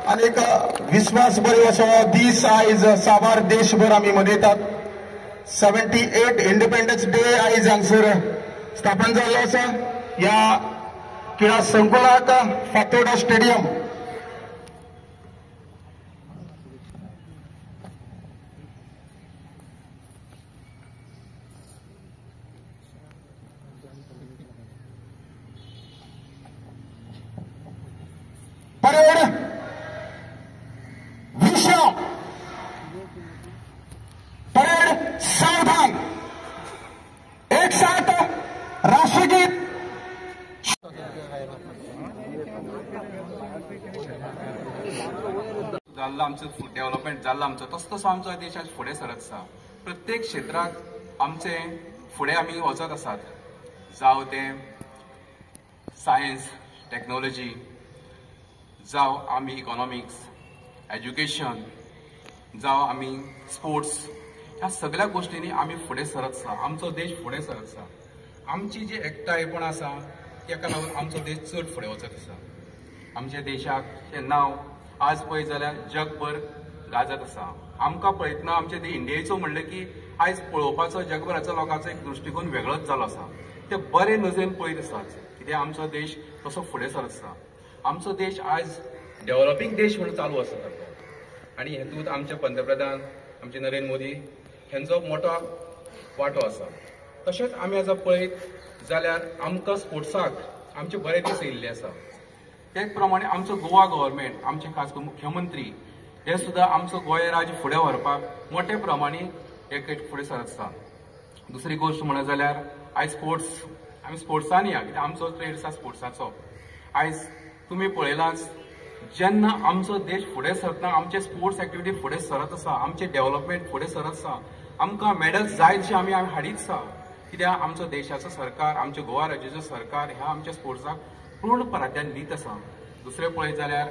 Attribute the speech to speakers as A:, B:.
A: आणि एक विश्वास बरे असो दीस आयज साबार देशभर आम्ही मनयतात. 78 इंडिपेंडन्स डे आयज हांगसर स्थापन जाल्लो आसा. ह्या क्रीडा संकुलाक फातोर्डा स्टेडियम परेड विश्राम परेड सावधान एक साथ राष्ट्रगीत.
B: जाल्लो आमचो डेव्हलपमेंट जाल्लो आमचो तसो तसो आमचो देश आज फुडें सरत आसा. प्रत्येक क्षेत्रात आमचे फुडें आमी वचत आसात. जावं तें सायन्स टेक्नॉलॉजी, जावं आमी इकॉनॉमिक्स, एज्युकेशन, जावं आमी स्पोर्ट्स, ह्या सगळ्या गोष्टींनी आमी फुडें सरत आसा. आमचो देश फुडें सरत आसा. आमची जी एकठांयपण आसा ताका लागून आमचो देश चड फुडें वचत आसा. आमच्या देशाचें नांव आज पळयत जाल्यार जगभर गाजत आसा. आमकां पळयतना आमच्या इंडियेचो म्हणलें की आयज पळोवपाचो जगभराचो लोकांचो एक दृश्टीकोन वेगळोच जालो आसा. ते बरे नजरेन पळयत आसात कित्याक आमचो देश तसो फुडें सरत आसा. आमचो देश आज डेव्हलपिंग देश म्हणून चालू आसा आनी हेतूंत आमचे पंतप्रधान आमचे नरेंद्र मोदी हांचो मोठो वांटो आसा. तशेंच आमी आतां पळयत जाल्यार आमकां स्पोर्ट्साक आमचे बरे दीस येयल्ले आसा. त्याच प्रमाणे आमचो गोवा गव्हर्मेंट, आमचे खास करून मुख्यमंत्री हे सुद्दां आमचो गोंय राज्य फुडें व्हरपाक मोठे प्रमाणे एक फुडें सरत आसा. दुसरी गोश्ट म्हणत जाल्यार आयज स्पोर्ट्स आमी स्पोर्ट्सान या कित्याक आमचो ट्रेड आसा स्पोर्ट्साचो. आयज तुमी पळयलांच जेन्ना आमचो देश फुडें सरतना आमचे स्पोर्ट्स एक्टिविटी फुडें सरत आसा, आमचे डेव्हलपमेंट फुडें सरत आसा, आमकां मेडल्स जाय तशें आमी हाडीत आसा कित्याक आमचो देशाचो सरकार, आमच्या गोवा राज्याचो सरकार ह्या आमच्या स्पोर्ट्साक पूर्ण प्राधान्य दित आसा. दुसरें पळयत जाल्यार